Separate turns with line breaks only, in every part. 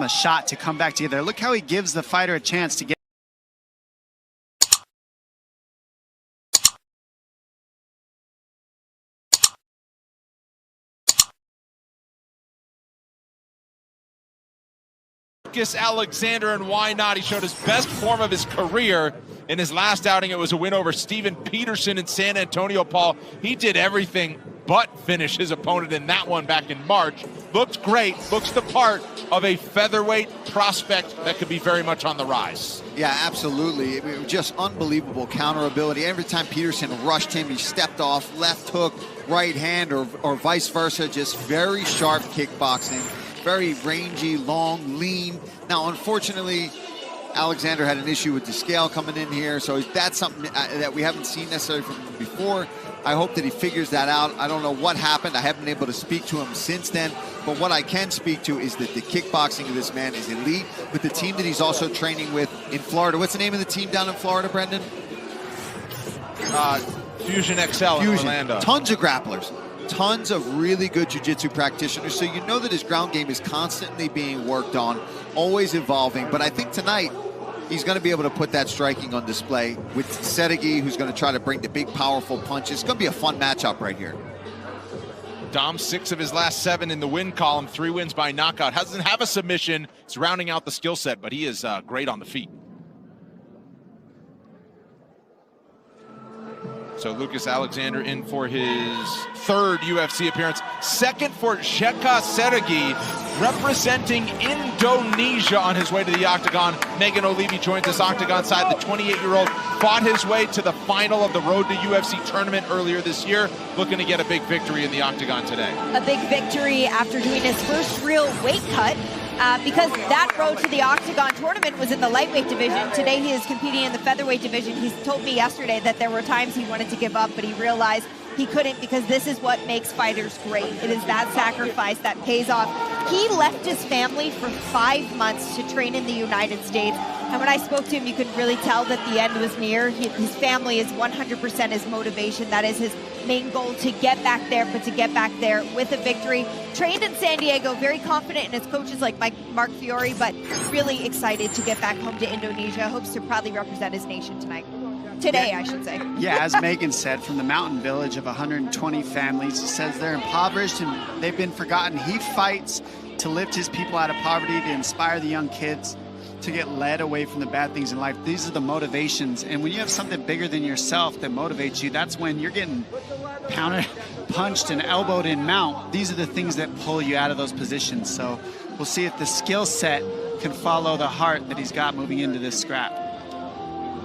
a shot to come back together. Look how he gives the fighter a chance to get.
Elexander, and why not? He showed his best form of his career in his last outing. It was a win over Steven Peterson in San Antonio, Paul. He did everything but finish his opponent in that one back in March. Looked great, looks the part of a featherweight prospect that could be very much on the rise.
Yeah, absolutely. It was just unbelievable counter ability. Every time Peterson rushed him, he stepped off, left hook, right hand, or vice versa. Just very sharp kickboxing. Very rangy, long, lean. Now, unfortunately, Elexander had an issue with the scale coming in here, so that's something that we haven't seen necessarily from him before. I hope that he figures that out. I don't know what happened. I haven't been able to speak to him since then, but what I can speak to is that the kickboxing of this man is elite with the team that he's also training with in Florida. What's the name of the team down in Florida, Brendan?
Fusion XL in Orlando.
Tons of grapplers. Tons of really good jiu-jitsu practitioners, so you know that his ground game is constantly being worked on, always evolving. But I think tonight he's going to be able to put that striking on display with Seragih, who's going to try to bring the big, powerful punches. It's going to be a fun matchup right here.
Dom, 6 of his last 7 in the win column, 3 wins by knockout. Doesn't have a submission. It's rounding out the skill set, but he is great on the feet. So Lucas Elexander in for his 3rd UFC appearance. 2nd for Jeka Seragih, representing Indonesia on his way to the octagon. Megan O'Leary joins us octagon side. The 28-year-old fought his way to the final of the Road to UFC tournament earlier this year, looking to get a big victory in the octagon today.
A big victory after doing his first real weight cut. Because that road to the Octagon tournament was in the lightweight division. Today he is competing in the featherweight division. He's told me yesterday that there were times he wanted to give up, but he realized he couldn't, because this is what makes fighters great. It is that sacrifice that pays off. He left his family for 5 months to train in the United States. And when I spoke to him, you could really tell that the end was near. His family is 100% his motivation. That is his main goal, to get back there, but to get back there with a victory. Trained in San Diego, very confident in his coaches like Mark Fiore, but really excited to get back home to Indonesia. Hopes to proudly represent his nation tonight. Today, I should say.
Yeah, as Megan said, from the mountain village of 120 families, he says they're impoverished and they've been forgotten. He fights to lift his people out of poverty, to inspire the young kids to get led away from the bad things in life. These are the motivations. And when you have something bigger than yourself that motivates you, that's when you're getting pounded, punched, and elbowed in mount. These are the things that pull you out of those positions. So we'll see if the skill set can follow the heart that he's got moving into this scrap.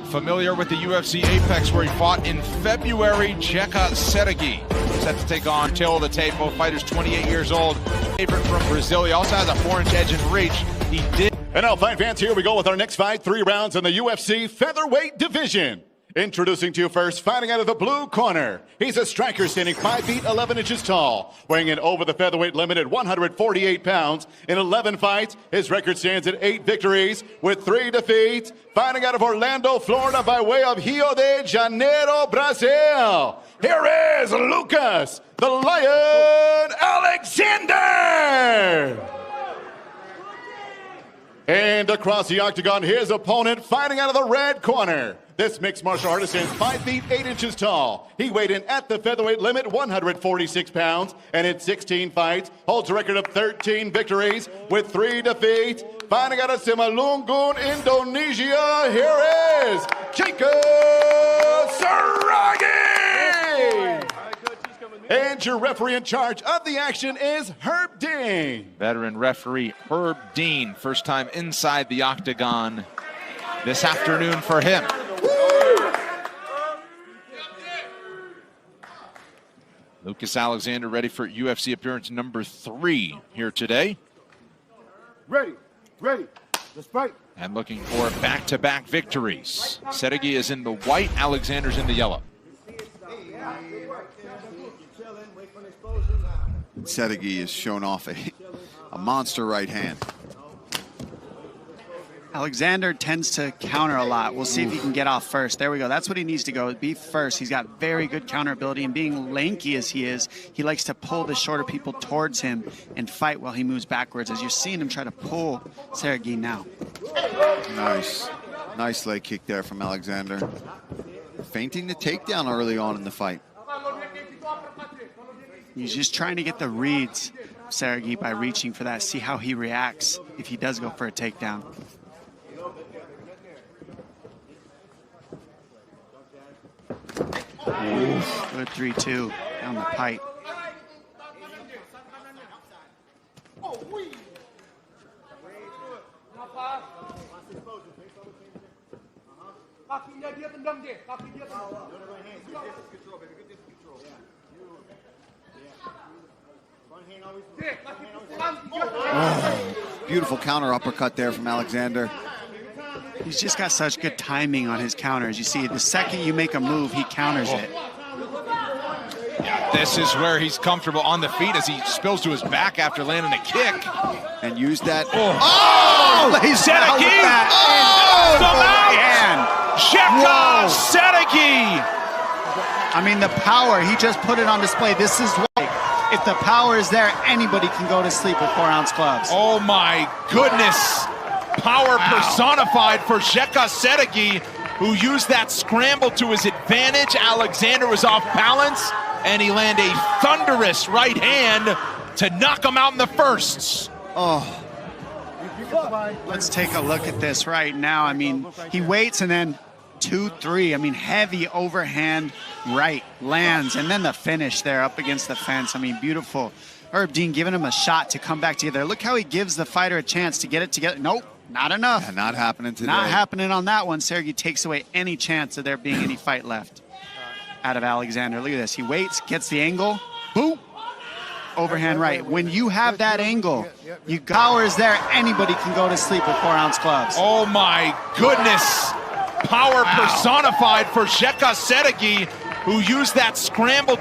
Familiar with the UFC Apex, where he fought in February, Jeka Seragih set to take on Till the Tape. Both fighters 28 years old. Favorite from Brazil. He also has a 4-inch edge in reach. He did.
And now, fight fans, here we go with our next fight. 3 rounds in the UFC featherweight division. Introducing to you first, fighting out of the blue corner. He's a striker standing 5 feet 11 inches tall, weighing in over the featherweight limit at 148 pounds. In 11 fights, his record stands at 8 victories with 3 defeats. Fighting out of Orlando, Florida by way of Rio de Janeiro, Brazil. Here is Lucas, the Lion Elexander. And across the octagon, his opponent fighting out of the red corner. This mixed martial artist stands 5 feet 8 inches tall. He weighed in at the featherweight limit, 146 pounds, and in 16 fights, holds a record of 13 victories with 3 defeats. Fighting out of Simalungun, Indonesia, here is Jeka Seragih! And your referee in charge of the action is Herb Dean.
Veteran referee Herb Dean, first time inside the octagon this afternoon for him. Lucas Elexander ready for UFC appearance number 3 here today.
Ready, let's fight.
And looking for back-to-back victories. Seragih is in the white, Alexander's in the yellow.
Seragih has shown off a monster right hand.
Alexander tends to counter a lot. We'll see if he can get off first. There we go. That's what he needs to go, be first. He's got very good counter ability, and being lanky as he is, he likes to pull the shorter people towards him and fight while he moves backwards, as you're seeing him try to pull Seragih now.
Nice. Nice leg kick there from Alexander. Feinting the takedown early on in the fight.
He's just trying to get the reads, Seragih, by reaching for that, see how he reacts if he does go for a takedown. Good 3-2 down the pipe.
Beautiful counter uppercut there from Alexander.
He's just got such good timing on his counters. You see, the second you make a move, he counters it.
Yeah, this is where he's comfortable on the feet as he spills to his back after landing a kick.
And use that.
Seragih! Jeka Seragih!
I mean, the power, he just put it on display. This is why, if the power is there, anybody can go to sleep with 4-ounce gloves.
Oh my goodness. Power personified for Jeka Seragih, who used that scramble to his advantage. Alexander was off balance, and he landed a thunderous right hand to knock him out in the firsts.
Oh.
Let's take a look at this right now. I mean, he waits and then 2-3. I mean, heavy overhand right lands, and then the finish there up against the fence. I mean, beautiful. Herb Dean giving him a shot to come back together. Look how he gives the fighter a chance to get it together. Nope, not enough.
Yeah, not happening today.
Not happening on that one. Seragih takes away any chance of there being any fight left out of Alexander. Look at this. He waits, gets the angle. Boom. Overhand right. When you have that angle, you power is there, anybody can go to sleep with 4-ounce gloves.
Oh my goodness. Power personified for Jeka Seragih, who used that scramble